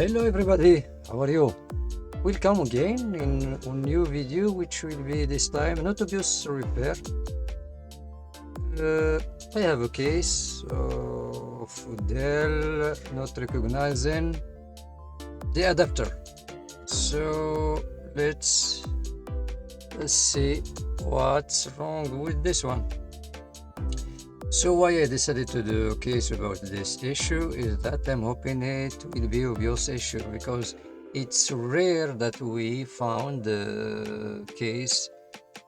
Hello everybody, how are you? Welcome again in a new video, which will be this time not abuse repair. I have a case of Dell not recognizing the adapter. So let's see what's wrong with this one. So why I decided to do a case about this issue is that I'm hoping it will be a Bios issue, because it's rare that we found the case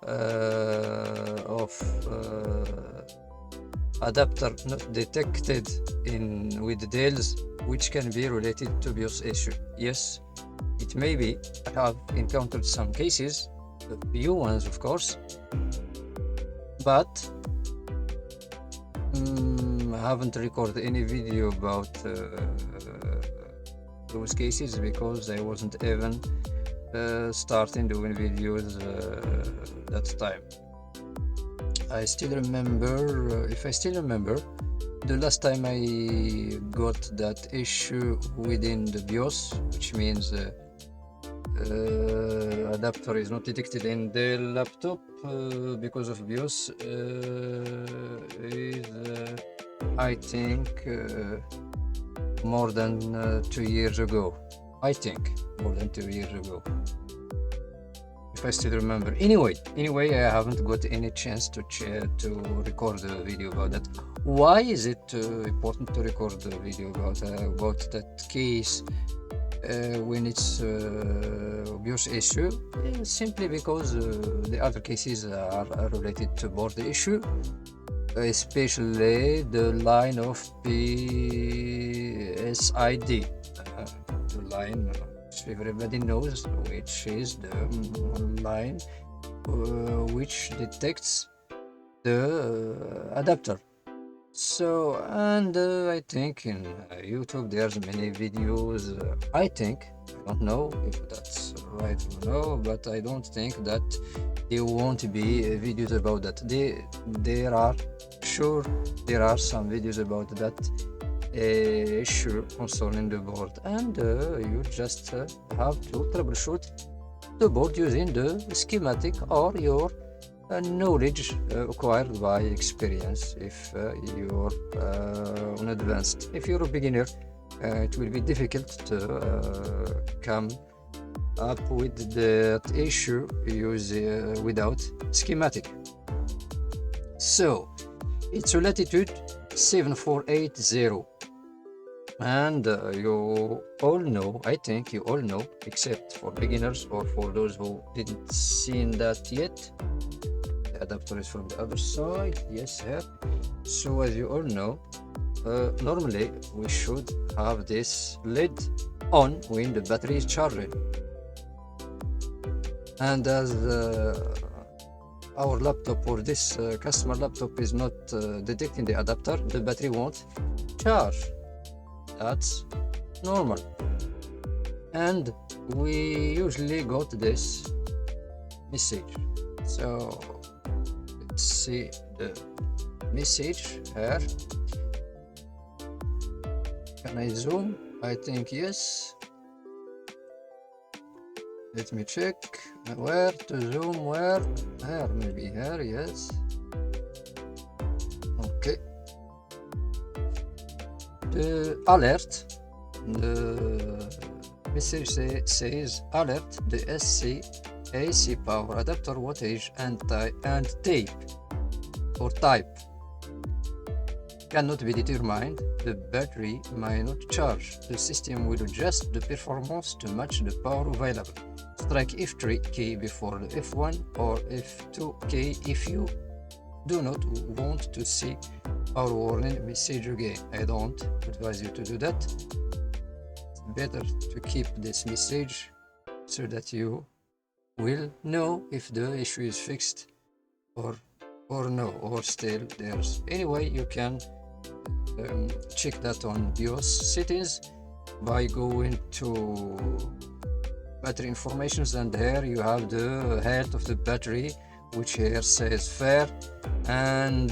of adapter not detected with Dells, which can be related to Bios issue. Yes, it may be. I have encountered some cases, a few ones of course, but I haven't recorded any video about those cases because I wasn't even starting doing videos that time. I still remember, if I still remember, the last time I got that issue within the BIOS, which means adapter is not detected in the laptop because of BIOS, is I think more than 2 years ago. I think more than 2 years ago, if I still remember. Anyway, I haven't got any chance to record a video about that. Why is it important to record a video about that case when it's BIOS issue? Simply because the other cases are related to board issue, especially the line of PSID, the line which everybody knows, which is the line which detects the adapter. So, and I think in YouTube there's many videos. I think, I don't know if that's right or no, but I don't think that there won't be videos about that. There are some videos about that issue concerning the board, and you just have to troubleshoot the board using the schematic or your knowledge acquired by experience. If you're an advanced, if you're a beginner, it will be difficult to come up with that issue without schematic. So it's a Latitude 7480, and you all know, I think you all know, except for beginners or for those who didn't see that yet. The adapter is from the other side, yes here. So as you all know, normally we should have this lid on when the battery is charging, and as our laptop or this customer laptop is not detecting the adapter, the battery won't charge. That's normal, and we usually got this message. So let's see the message here. Can I zoom? I think yes. Let me check where to zoom. Where? Here, maybe here. Yes. Okay. The alert. The message says alert: the AC power adapter wattage and tape or type cannot be determined. The battery may not charge. The system will adjust the performance to match the power available. Strike F3 key before the F1 or F2 key if you do not want to see power warning message again. I don't advise you to do that. It's better to keep this message so that you will know if the issue is fixed or no, or still there's. Anyway, you can check that on BIOS settings by going to battery informations, and here you have the health of the battery, which here says fair, and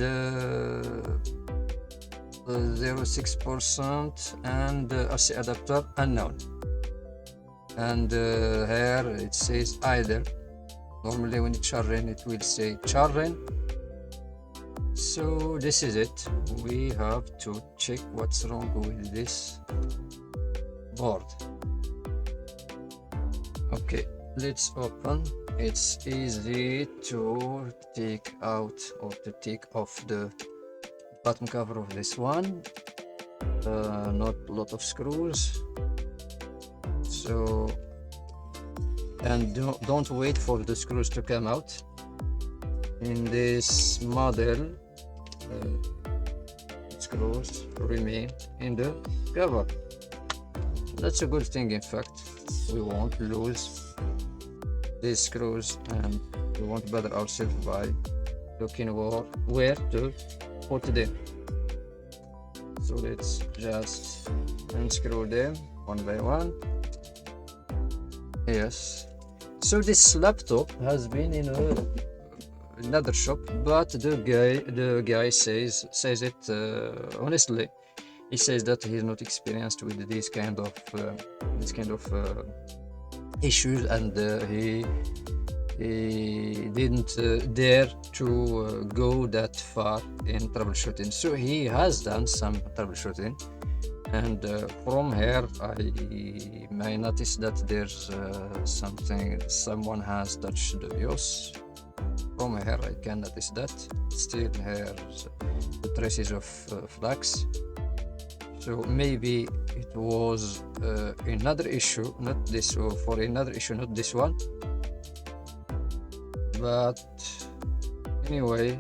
0.6% and RC adapter unknown. And here it says idle. Normally when it's charging it will say charging. So this is it. We have to check what's wrong with this board. Okay, let's open. It's easy to take out or to take off the bottom cover of this one. Not a lot of screws. So, and don't wait for the screws to come out. In this model, screws remain in the cover. That's a good thing. In fact, we won't lose these screws and we won't bother ourselves by looking where to put them. So let's just unscrew them one by one. Yes, so this laptop has been in another shop, but the guy says it honestly. He says that he's not experienced with this kind of issues, and he didn't dare to go that far in troubleshooting. So he has done some troubleshooting, and from here I may notice that there's someone has touched the BIOS. From here I can notice that still here's the traces of flux. So maybe it was another issue, not this, or for another issue, not this one. But anyway,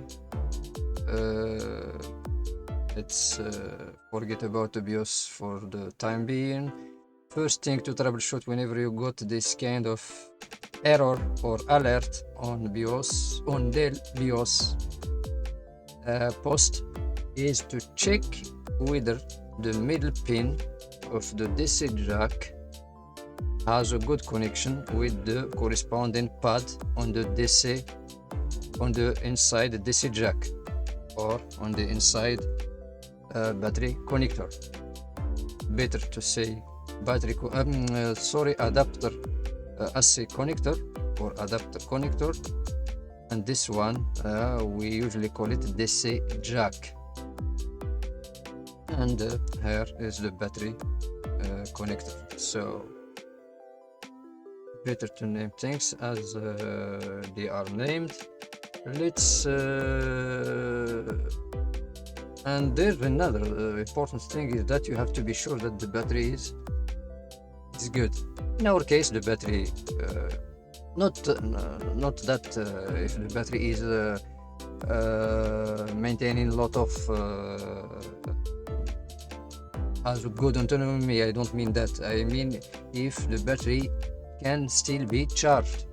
let's forget about the BIOS for the time being. First thing to troubleshoot whenever you got this kind of error or alert on BIOS, on Dell BIOS post, is to check whether the middle pin of the DC jack has a good connection with the corresponding pad on the DC, on the inside the DC jack, or on the inside battery connector. Better to say battery adapter AC connector or adapter connector, and this one we usually call it DC jack. And here is the battery connector. So better to name things as they are named. Let's and there's another important thing is that you have to be sure that the battery is good. In our case, the battery not that if the battery is maintaining a lot of has a good autonomy. I don't mean that. I mean if the battery can still be charged.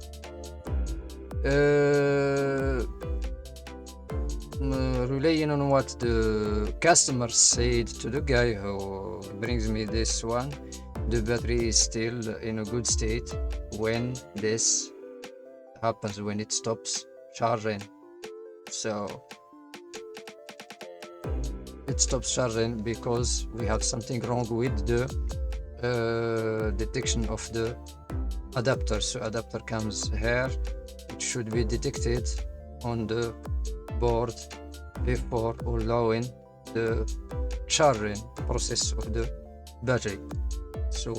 Relying on what the customer said to the guy who brings me this one, the battery is still in a good state when this happens, when it stops charging. So it stops charging because we have something wrong with the detection of the adapter. So adapter comes here. It should be detected on the board before allowing the charging process of the battery. So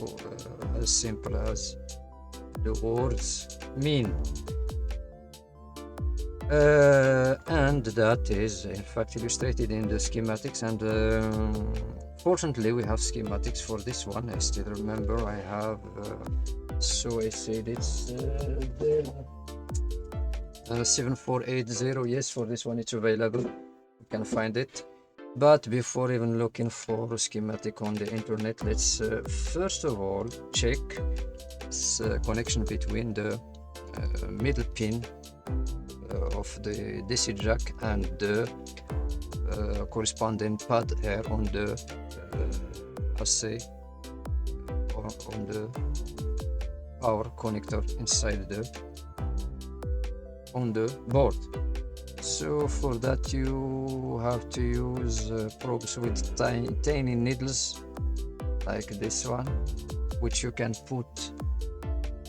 as simple as the words mean. And that is in fact illustrated in the schematics, and fortunately we have schematics for this one. I still remember I have so I said it's the 7480. Yes, for this one it's available, you can find it. But before even looking for a schematic on the internet, let's first of all check connection between the middle pin of the DC jack and the corresponding pad here on the AC or on the power connector inside on the board. So for that you have to use probes with tiny needles like this one, which you can put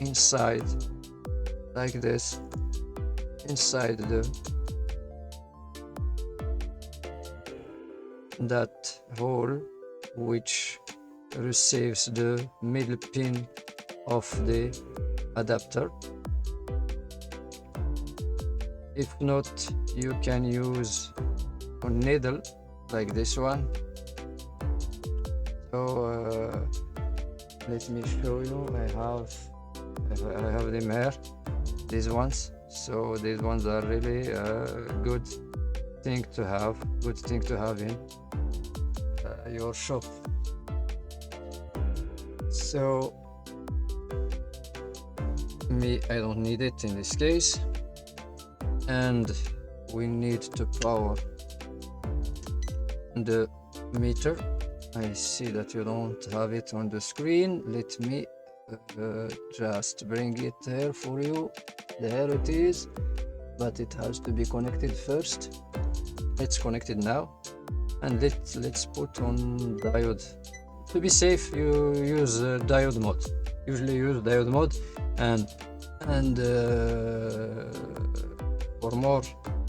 inside like this, inside that hole which receives the middle pin of the adapter. If not, you can use a needle like this one. So let me show you. I have them here, these ones. So these ones are really good thing to have in your shop. So I don't need it in this case. And we need to power the meter. I see that you don't have it on the screen. Let me just bring it there for you. There it is, but it has to be connected first. It's connected now, and let's put on diode. To be safe, you use diode mode. Usually use diode mode, and for more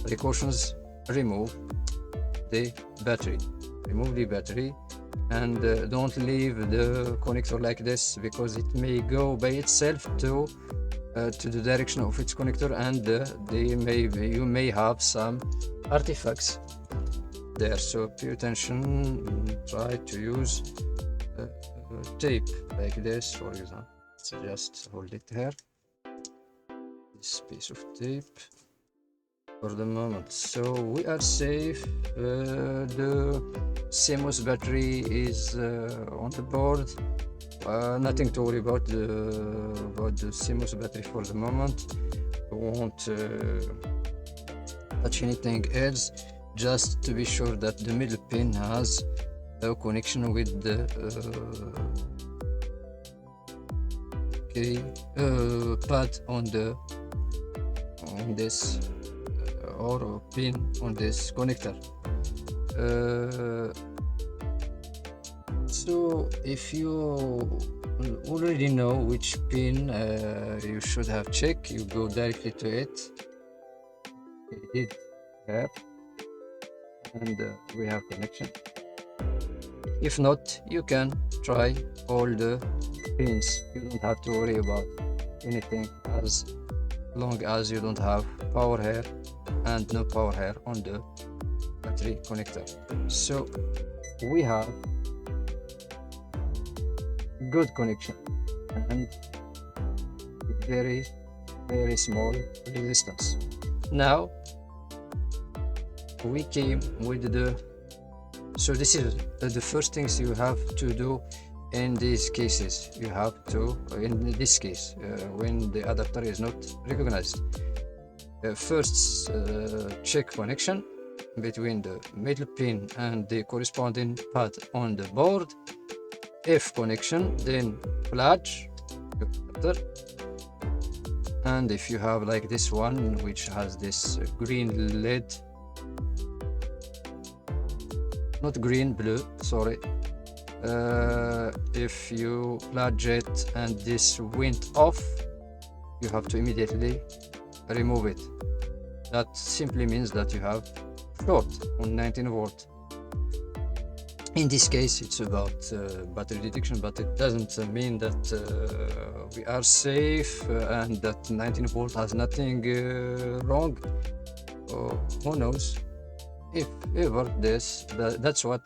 precautions, remove the battery. And don't leave the connector like this, because it may go by itself to the direction of its connector, and you may have some artifacts there. So pay attention. Try to use tape like this, for example. Just hold it here, this piece of tape for the moment. So we are safe. The CMOS battery is on the board. Nothing to worry about the CMOS battery for the moment. We won't touch anything else, just to be sure that the middle pin has a connection with the pad on this or pin on this connector. So if you already know which pin you should have checked, you go directly to it. We did here, and we have connection. If not, you can try all the pins. You don't have to worry about anything as long as you don't have power here and no power here on the battery connector. So we have good connection and very small resistance. Now we came with so this is the first things you have to do in these cases. You have to, in this case, when the adapter is not recognized, first check connection between the middle pin and the corresponding pad on the board. If connection, then plug your adapter. And if you have like this one, which has this green LED, not green, blue, sorry. If you plug it and this went off, you have to immediately remove it. That simply means that you have short on 19 volt. In this case, it's about battery detection, but it doesn't mean that we are safe and that 19 volt has nothing wrong. Who knows? If ever that's why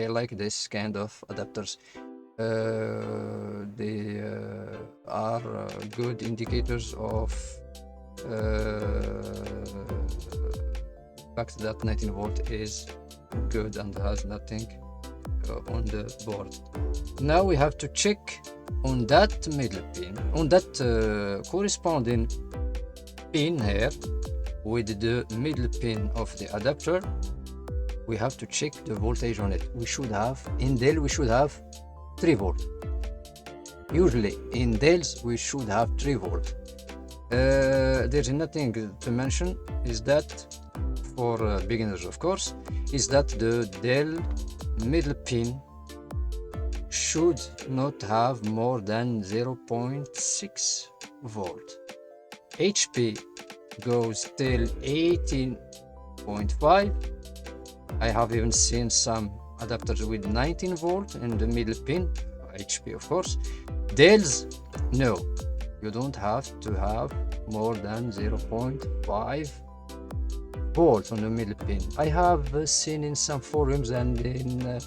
I like this kind of adapters. They are good indicators of fact that 19 volt is good and has nothing on the board. Now we have to check on that middle pin, on that corresponding pin here with the middle pin of the adapter. We have to check the voltage on it. We should have, in Dell, we should have 3 volt. Usually in Dells we should have 3 volt. There's nothing to mention is that for beginners of course, is that the Dell middle pin should not have more than 0.6 volt. HP goes till 18.5. I have even seen some adapters with 19 volt in the middle pin, HP of course. Dell's, no, you don't have to have more than 0.5 volt on the middle pin. I have seen in some forums and in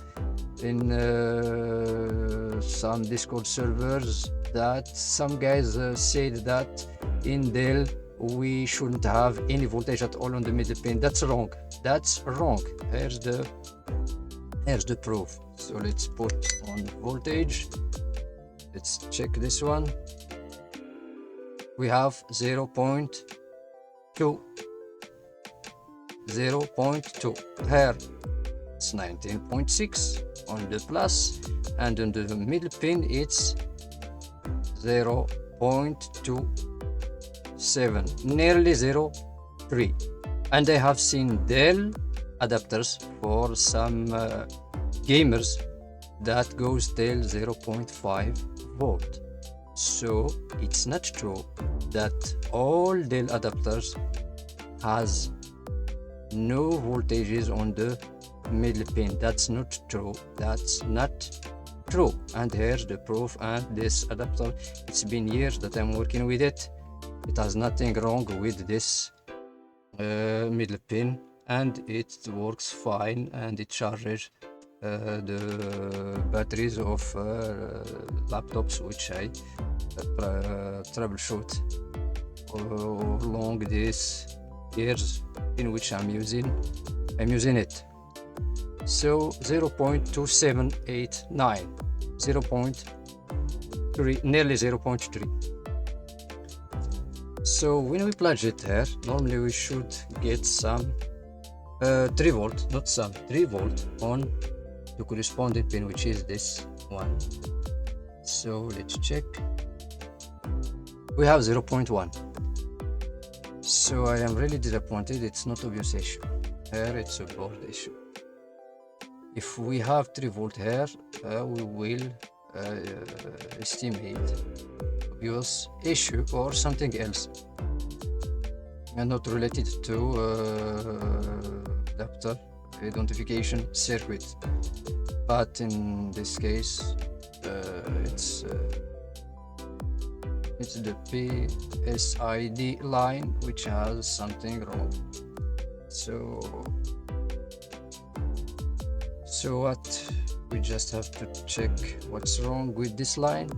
some Discord servers that some guys said that in Dell we shouldn't have any voltage at all on the middle pin. That's wrong. That's wrong. Here's the proof. So let's put on voltage. Let's check this one. We have 0.2. 0.2. Here it's 19.6 on the plus, and on the middle pin it's 0.27, nearly 0.3. And I have seen Dell adapters for some gamers that goes till 0.5 volt. So it's not true that all Dell adapters has no voltages on the middle pin. That's not true. That's not true. And here's the proof. And this adapter, it's been years that I'm working with it. It has nothing wrong with this middle pin, and it works fine, and it charges the batteries of laptops which I troubleshoot along these years in which I'm using it. So 0.2789, 0.3, nearly 0.3. So when we plug it here, normally we should get some 3 volt, not some, 3 volt on the corresponding pin, which is this one. So let's check. We have 0.1. So I am really disappointed. It's not obvious issue. Here it's a board issue. If we have 3 volt here, we will estimate obvious issue or something else, and not related to adapter identification circuit. But in this case, it's the PSID line which has something wrong. So what? We just have to check what's wrong with this line.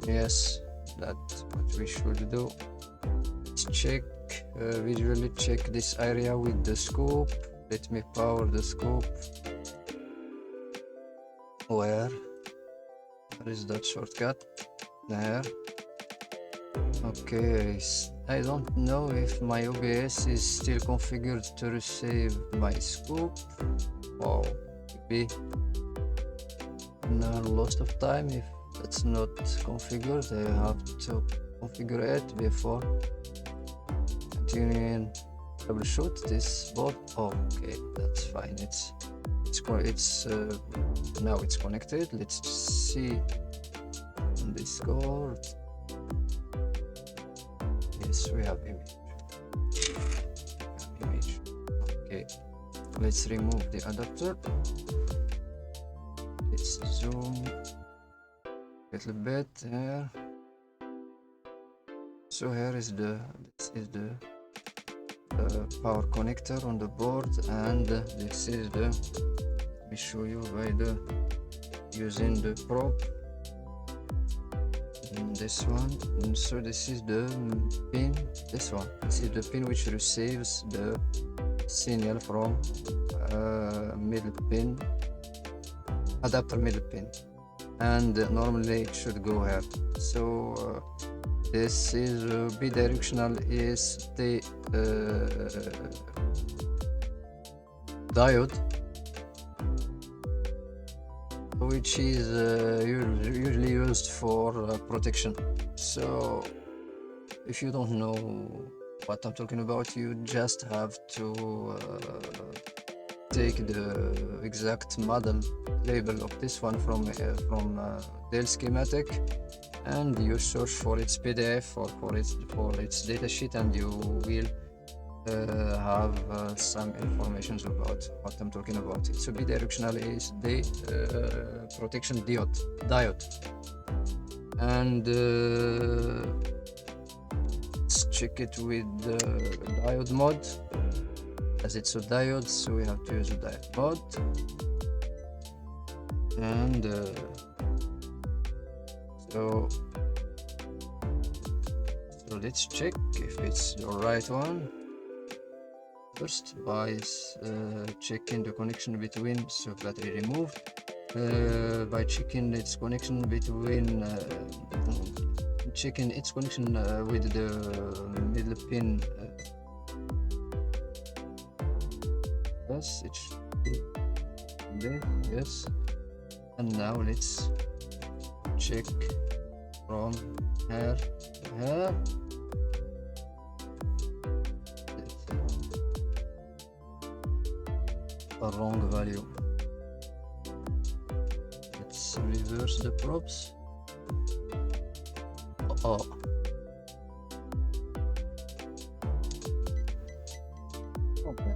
Yes, that's what we should do. Let's check, visually check this area with the scope. Let me power the scope. Where is that shortcut? There. Okay, I don't know if my OBS is still configured to receive my scope. Oh, maybe no loss of time. If that's not configured, I have to configure it before continuing troubleshoot this board. Okay, that's fine. It's now it's connected. Let's see on Discord. Yes, we have image. Okay, let's remove the adapter. Let's zoom a little bit here. So here is this is the power connector on the board, and this is the, let me show you by using the probe. This one, and so this is the pin, this is the pin which receives the signal from middle pin, adapter middle pin, and normally it should go here. So this is bidirectional is the diode, which is usually used for protection. So if you don't know what I'm talking about, you just have to take the exact model label of this one from Dell schematic, and you search for its PDF or for its datasheet, and you will have some information about what I'm talking about. It's a bidirectional AC protection diode, and let's check it with the diode mode. As it's a diode, so we have to use a diode mode, and so let's check if it's the right one first by checking the connection between, so battery removed, by checking its connection between checking its connection with the middle pin. Yes, it's there. Yes, and now let's check from here to here. A wrong value. Let's reverse the probes. Oh. Okay.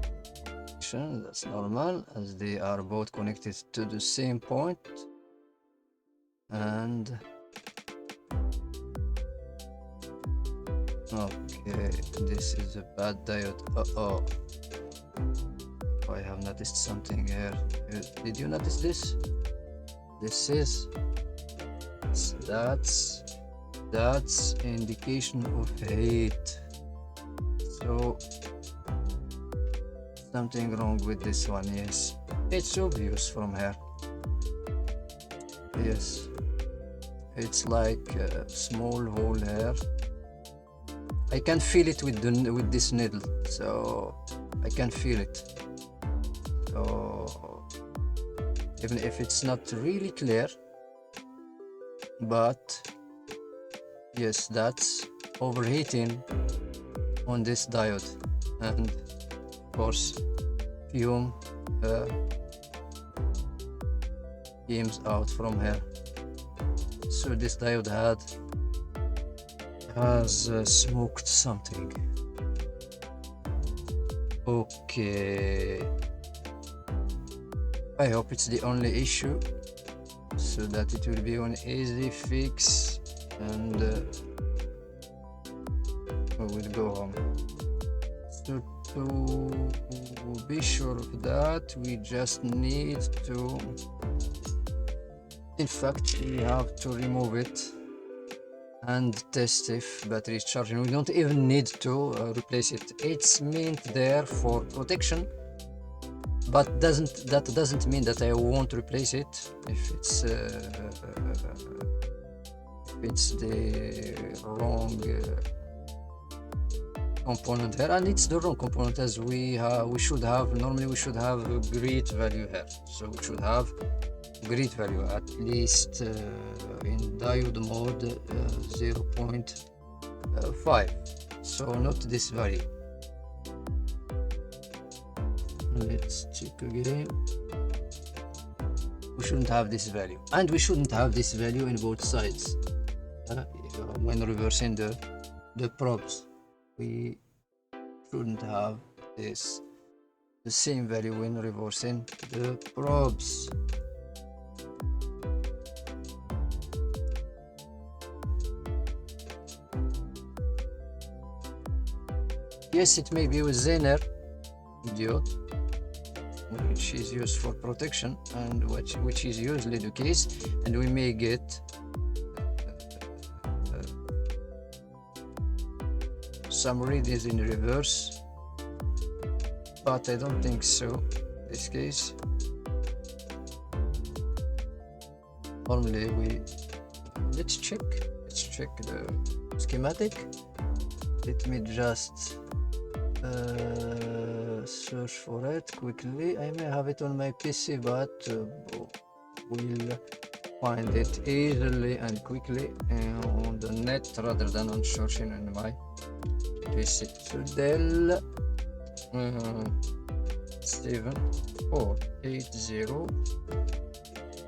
That's normal, as they are both connected to the same point, and okay, this is a bad diode. I have noticed something here. Did you notice this? This is that's indication of heat. So something wrong with this one. Yes, it's obvious from here. Yes, it's like a small hole here. I can feel it with this needle, so I can feel it. So even if it's not really clear, but yes, that's overheating on this diode, and of course fume beams out from here. So this diode has smoked something. Okay, I hope it's the only issue, so that it will be an easy fix, and we will go home. So to be sure of that, we just need to, in fact, we have to remove it and test if battery is charging. We don't even need to replace it. It's meant there for protection, but that doesn't mean that I won't replace it if it's the wrong component here, and it's the wrong component, as we should have normally a grid value here. So we should have grid value at least in diode mode 0.5, so not this value. Let's check again. We shouldn't have this value, and we shouldn't have this value in both sides. When reversing the probes, we shouldn't have the same value when reversing the probes. Yes, it may be with Zener diode, which is used for protection, and which is usually the case, and we may get some readings in reverse, but I don't think so in this case. Normally let's check the schematic. Let me just search for it quickly. I may have it on my PC, but we'll find it easily and quickly on the net rather than on searching in my PC. So Dell 7480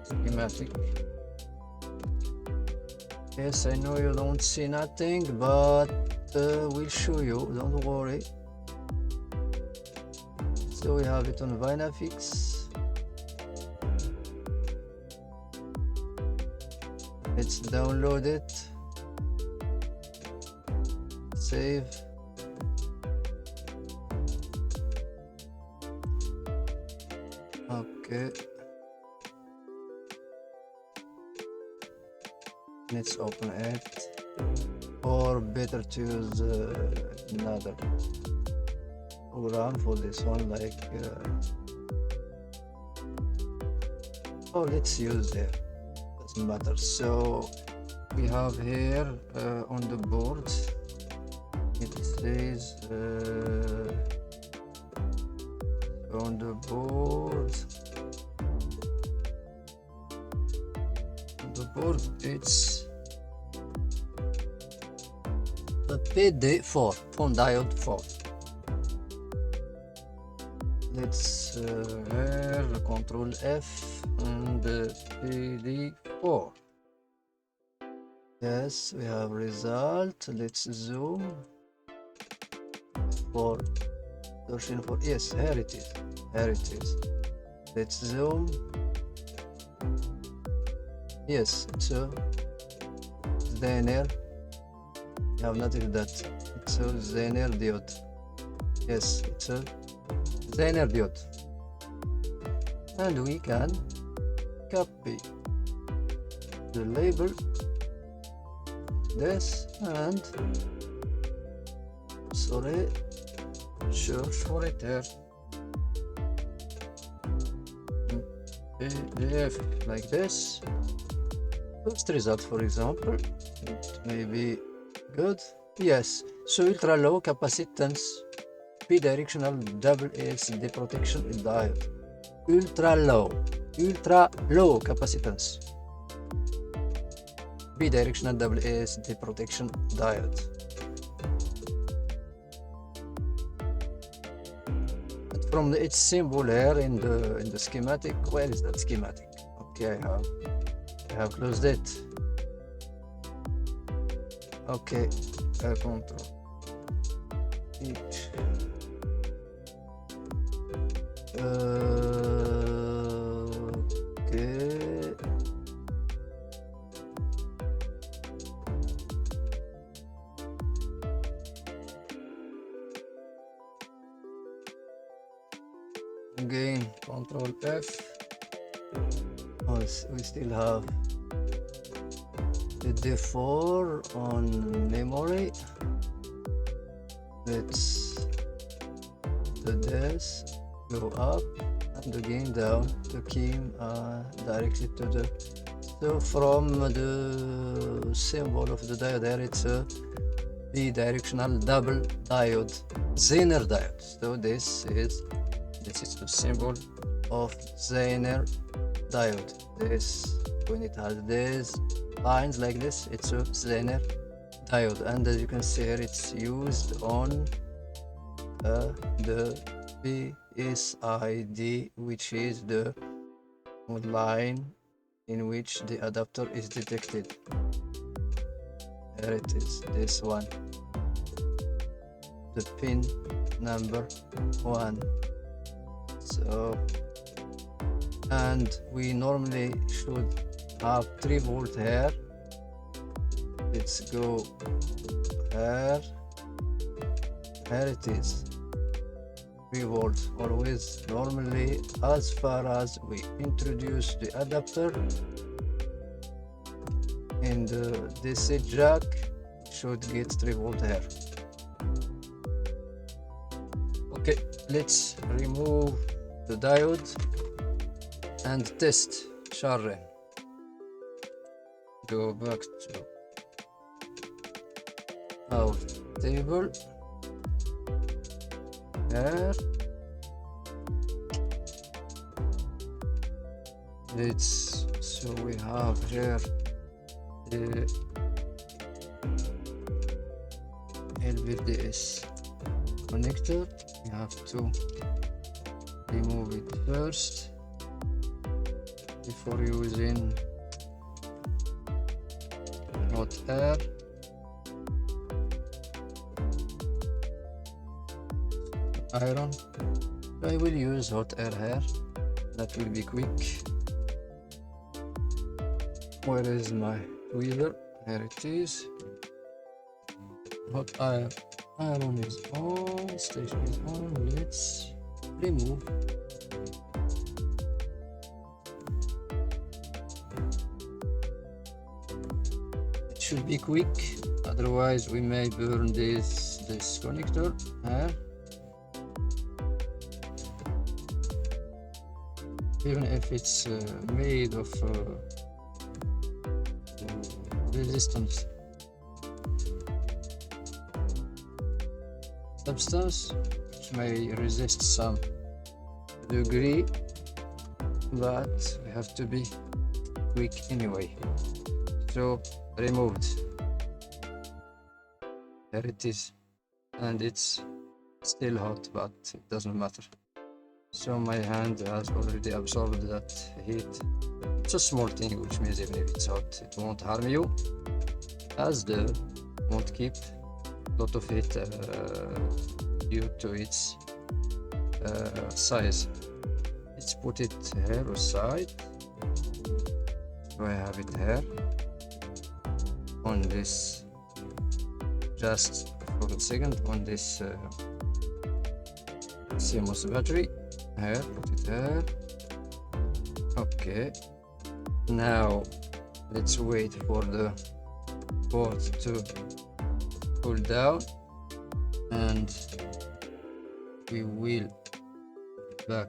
schematic. Yes, I know you don't see nothing, but we'll show you, don't worry. So we have it on Vinafix. Let's download it, save. Okay, let's open it, or better to use another program for this one, like oh, let's use there, doesn't matter. So we have here on the board, it says on the board, it's the PD4 on diode 4. Let's here Control F and PD4. Yes, we have result. Let's zoom for searching for, yes, here it is, here it is. Let's zoom. Yes, it's a Zener. You have noticed that it's a Zener diode. Yes, it's a Zener diode. And we can copy the label, this, and sorry, search for it here. PDF like this. First result, for example, it may be good. Yes, so ultra low capacitance bidirectional double ALCD protection diode. Ultra low capacitance bidirectional double ALCD protection diode. From its symbol here in the schematic, where is that schematic? Okay, I have closed it. Okay, Control H. Okay. Again, Control F. Oh, we still have the D4 on memory. Let's do this, go up and again down to came directly to the, so from the symbol of the diode there, it's a bidirectional double diode, Zener diode. So this is the symbol of Zener diode. This, when it has these lines like this, it's a Zener diode. And as you can see here, it's used on the PSID, which is the line in which the adapter is detected. There it is, this one, the pin number 1. So, and we normally should have 3 volt here. Let's go here. Here it is, 3 volts. Always, normally, as far as we introduce the adapter in the DC jack, should get 3 volt here. Okay, let's remove the diode and test Sharon. Go back to our table here. Let's So we have here the LVDS connector. We have to remove it first before using hot air. Iron. I will use hot air here. That will be quick. Where is my tweezer? Here it is. Hot air. Iron is on. Station is on. Let's remove. It should be quick. Otherwise, we may burn this connector here. Even if it's made of resistance substance, which may resist some degree, but we have to be quick anyway. So removed. There it is, and it's still hot, but it doesn't matter. So my hand has already absorbed that heat. It's a small thing, which means even if it's hot, it won't harm you, as the won't keep a lot of heat due to its size. Let's put it here aside. So I have it here on this, just for a second, on this CMOS battery. Here, put it there. Okay, now let's wait for the board to cool down, and we will back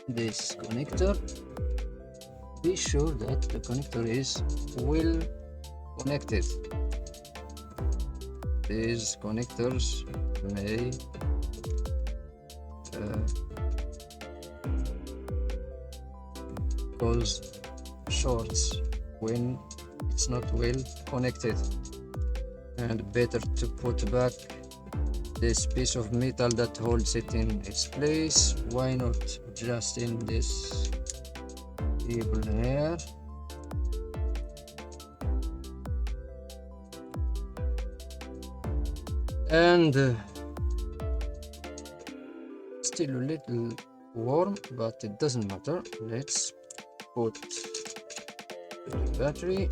this connector. Be sure that the connector is well connected. These connectors may cause shorts when it's not well connected, and better to put back this piece of metal that holds it in its place. Why not just in this cable here? And still a little warm, but it doesn't matter. Let's put the battery.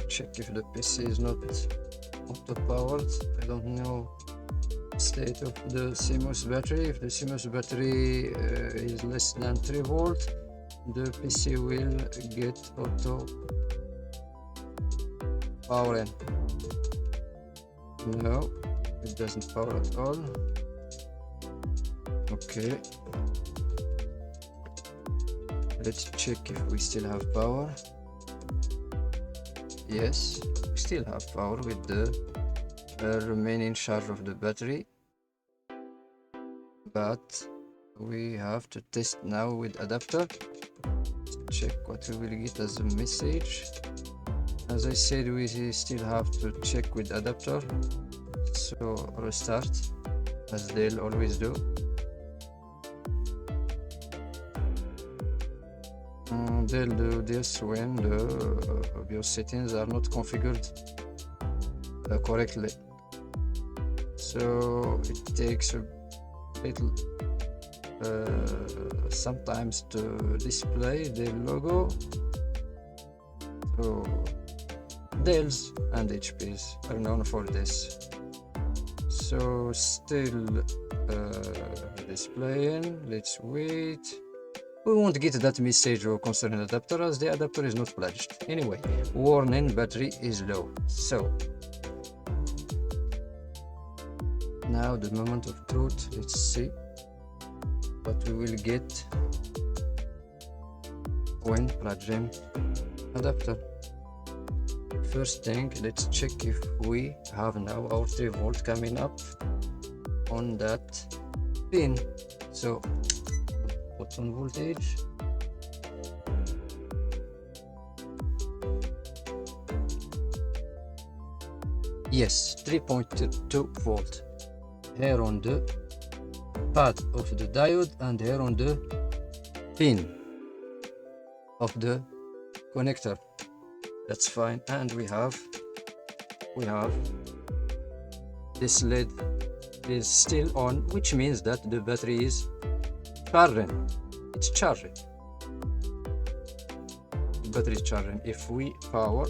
Check if the PC is not auto powered. I don't know the state of the CMOS battery. If the CMOS battery is less than 3 volts, the PC will get auto powering. No, it doesn't power at all. Okay, let's check if we still have power. Yes, we still have power with the remaining charge of the battery, but we have to test now with adapter. Check what we will get as a message. As I said, we still have to check with adapter, so restart as they'll always do. They'll do this when the BIOS settings are not configured correctly, so it takes a little sometimes to display the logo. So Dells and HPs are known for this. So still displaying. Let's wait. We won't get that message or concerning adapter, as the adapter is not pledged. Anyway, warning, battery is low. So now the moment of truth. Let's see what we will get when plugging adapter. First thing, let's check if we have now our 3 volt coming up on that pin. So put on voltage. Yes, 3.2 volt here on the pad of the diode and here on the pin of the connector. That's fine. And we have this LED is still on, which means that the battery is charging. It's charging. The battery is charging. If we power,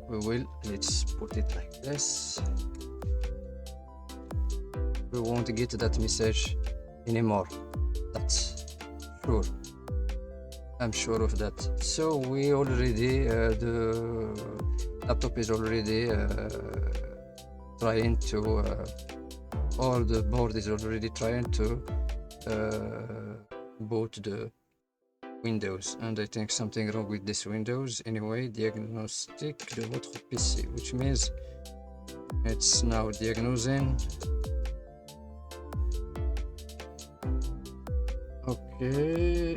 we will, let's put it like this. We won't get that message anymore. That's sure. I'm sure of that. So we already, the laptop is already trying to, or the board is already trying to boot the Windows, and I think something wrong with this Windows. Anyway, diagnostic de votre PC, which means it's now diagnosing. Okay,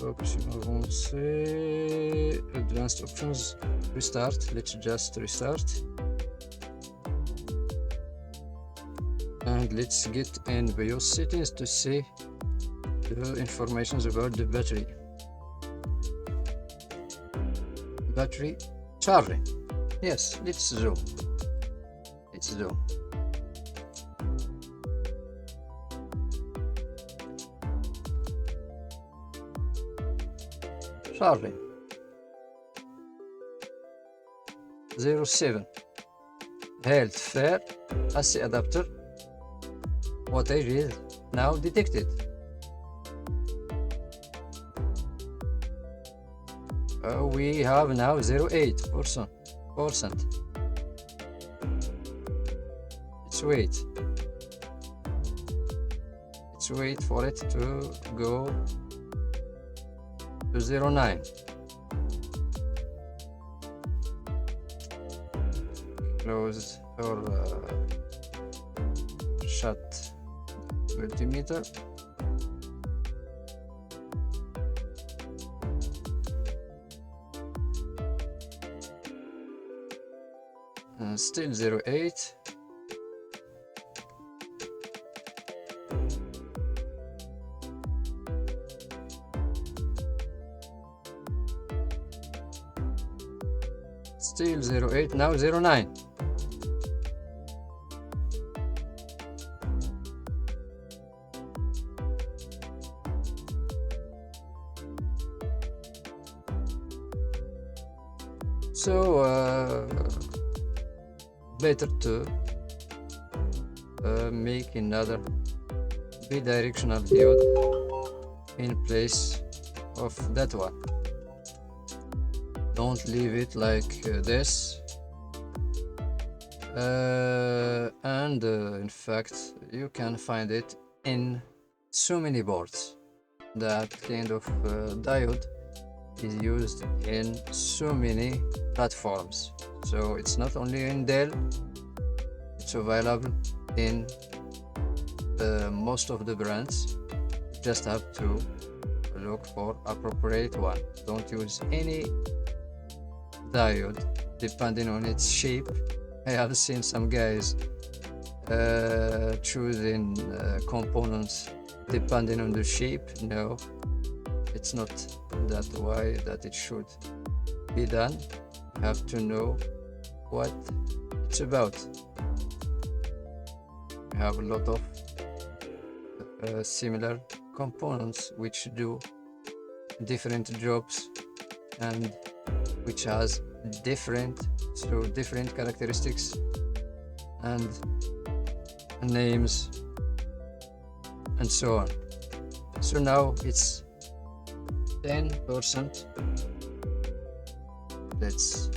option avancée, advanced options, restart. Let's just restart, and let's get in Bios settings to see the information about the battery. Battery charging. Yes, let's zoom. Charging 07 health fair AC adapter wattage is now detected. We have now 0.8%. Let's wait for it to go to 0.9. Close or shut multimeter. Still 0.8. Still 0.8, now 0.9. So better to make another bidirectional diode in place of that one. Don't leave it like this. And in fact, you can find it in so many boards. That kind of diode is used in so many platforms. So it's not only in Dell, it's available in most of the brands. You just have to look for appropriate one. Don't use any diode depending on its shape. I have seen some guys choosing components depending on the shape. No, it's not that way that it should be done. You have to know what it's about. We have a lot of similar components which do different jobs and which has different characteristics and names and so on. So now it's 10%. Let's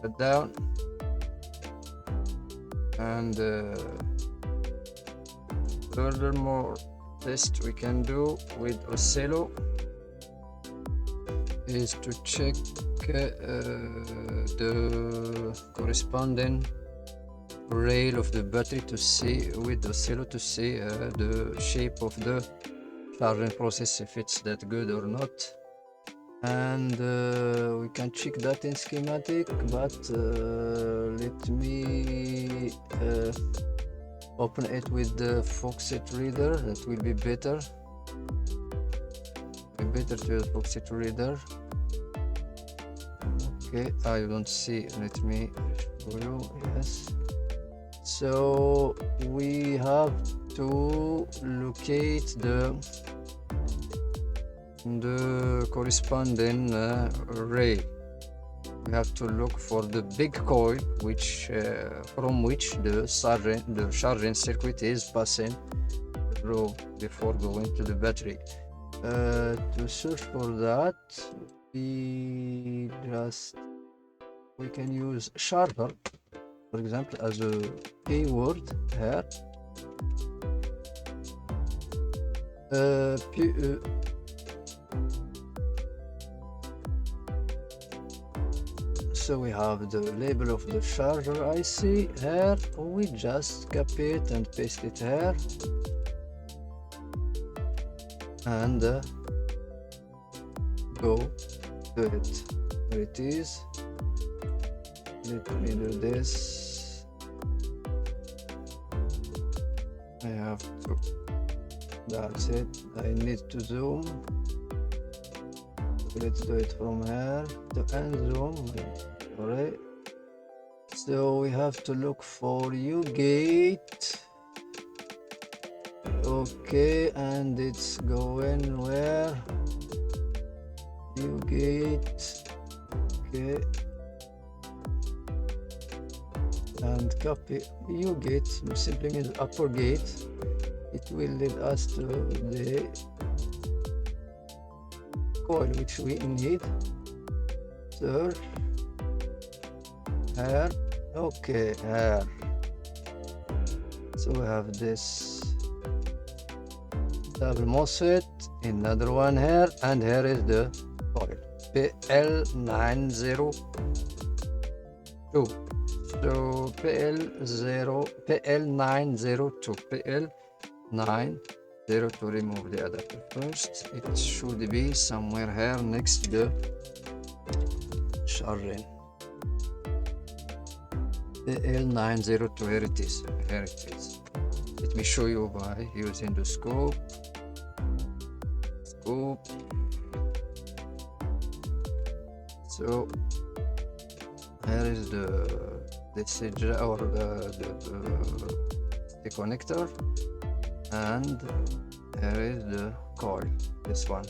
put down and furthermore test we can do with Oscillo is to check the corresponding rail of the battery to see with Oscillo to see the shape of the charging process, if it's that good or not. And we can check that in schematic, but let me open it with the Foxit reader. That will be better. Better to use Foxit reader. Okay, I don't see. Let me show you. Yes. So we have to locate the corresponding ray. We have to look for the big coil which from which the charging circuit is passing through before going to the battery. To search for that, we can use charger, for example, as a keyword here. So we have the label of the charger IC here. We just copy it and paste it here, and go to it. There it is. Let me do this. I have to. That's it. I need to zoom. Let's do it from here to end zoom. Alright. So we have to look for U-gate. Okay, and it's going where? U-gate. Okay. And copy U-gate simply means upper gate. It will lead us to the coil which we need. Search here. Okay, here. So we have this double MOSFET, another one here, and here is the coil PL902. So PL902, PL902. Remove the adapter first. It should be somewhere here next to the charging. PL902, here it is. Here it is. Let me show you by using the scope. So here is the or the connector, and here is the coil. This one,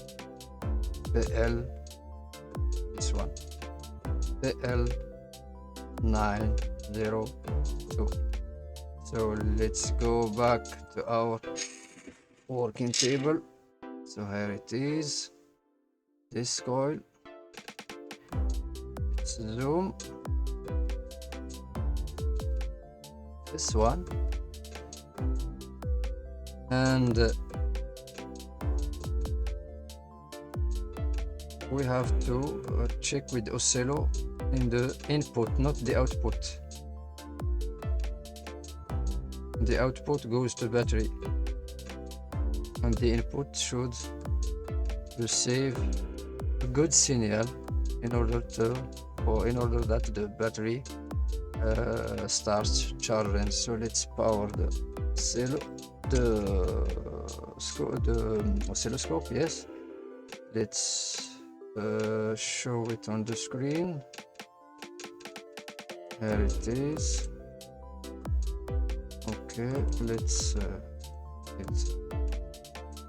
this one, PL902. So let's go back to our working table. So here it is, this coil. Let's zoom. This one, and we have to check with Oscillo in the input, not the output. The output goes to battery, and the input should receive a good signal in order that the battery starts charging. So let's power the oscilloscope. Yes, let's show it on the screen. Here it is. Okay, let's it's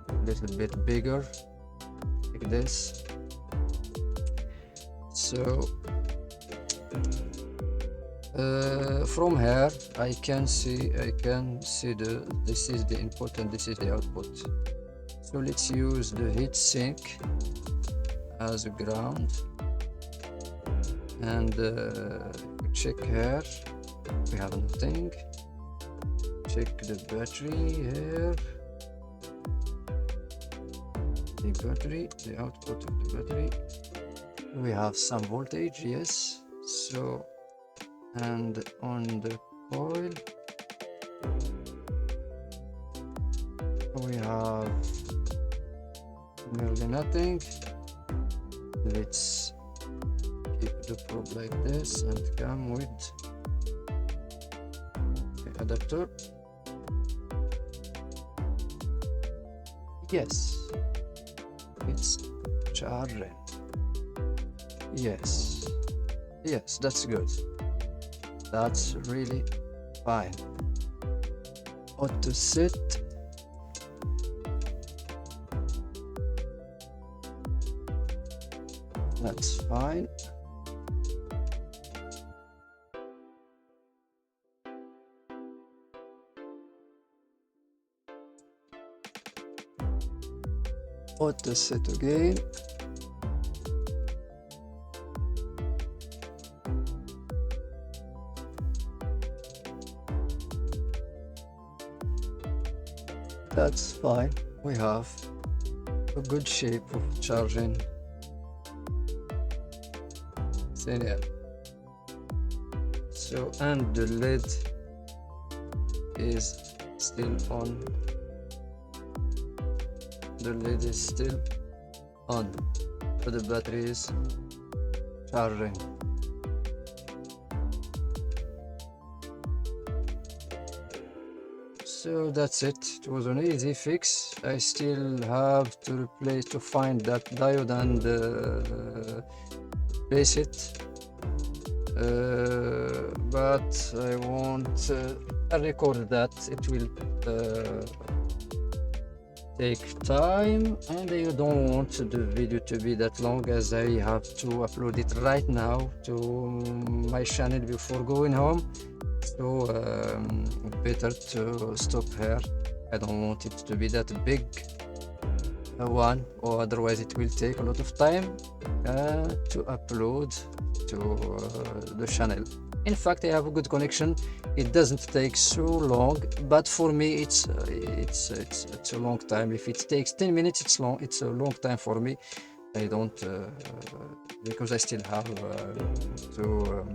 a little bit bigger like this. So from here I can see this is the input and this is the output. So let's use the heatsink as a ground, and check here. We have nothing. Check the battery here. the battery, the output of the battery. We have some voltage, yes. So, and on the coil we have nearly nothing. Let's keep the probe like this and come with the adapter. Yes, it's charging. Yes, yes, that's good. That's really fine. Auto set. That's fine. Auto set again. That's fine. We have a good shape of charging signal. So, and the LED is still on. The LED is still on, but the battery is charging. So that's it. It was an easy fix. I still have to find that diode and replace it. But I won't record that. It will take time, and I don't want the video to be that long, as I have to upload it right now to my channel before going home. So better to stop here. I don't want it to be that big one, or otherwise it will take a lot of time to upload to the channel. In fact, I have a good connection. It doesn't take so long, but for me it's a long time. If it takes 10 minutes, it's a long time for me. I don't because I still have to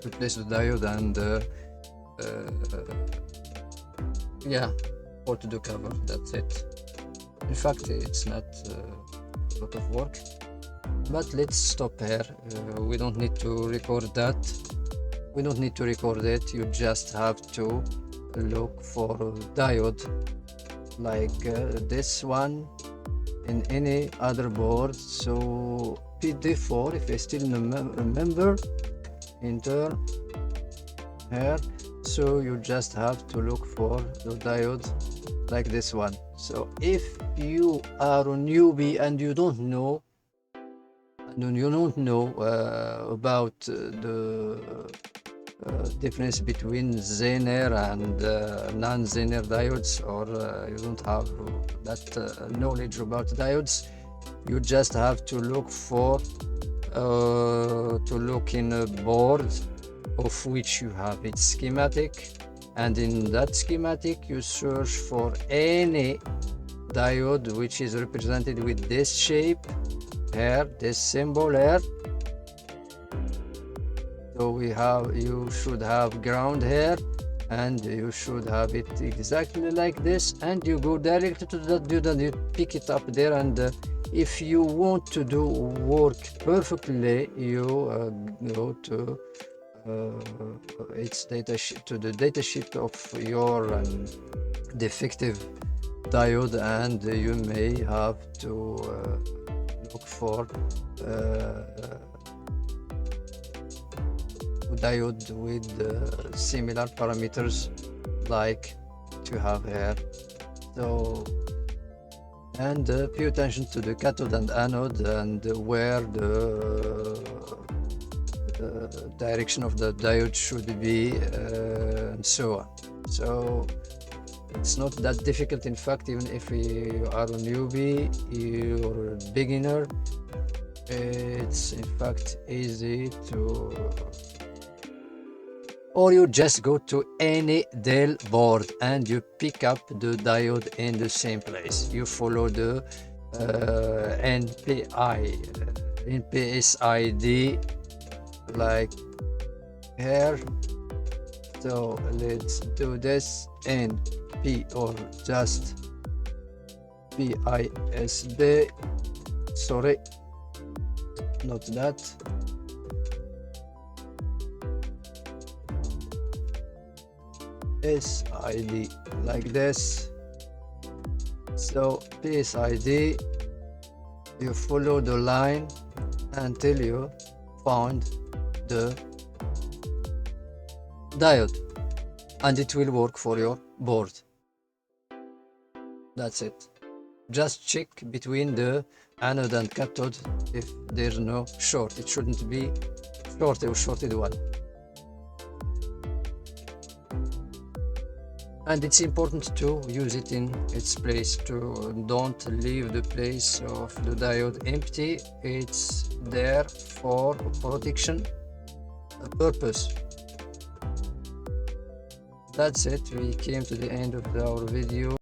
replace the diode and yeah, or to do cover. That's it. In fact, it's not a lot of work. But let's stop here. We don't need to record that. We don't need to record it. You just have to look for a diode like this one in any other board. So PD4, if I still remember, enter here. So you just have to look for the diode like this one. So if you are a newbie and you don't know about the difference between Zener and non-Zener diodes, or you don't have that knowledge about diodes, you just have to look in a board of which you have its schematic, and in that schematic you search for any diode which is represented with this shape here, this symbol here. So you should have ground here, and you should have it exactly like this, and you go directly to that diode and you pick it up there. And if you want to do work perfectly, you go to its to the datasheet of your defective diode, and you may have to look for diode with similar parameters like you have here. So, and pay attention to the cathode and anode, and where the direction of the diode should be, and so on. So it's not that difficult. In fact, even if you are a newbie, you're a beginner, it's in fact easy to or you just go to any Dell board and you pick up the diode in the same place. You follow the NPSID like here. So let's do this in P or just PISB. Sorry, not that. SID like this. So PSID, you follow the line until you found the diode and it will work for your board. That's it. Just check between the anode and cathode if there's no short. It shouldn't be short or shorted one. And it's important to use it in its place, to don't leave the place of the diode empty. It's there for protection purpose. That's it. We came to the end of our video.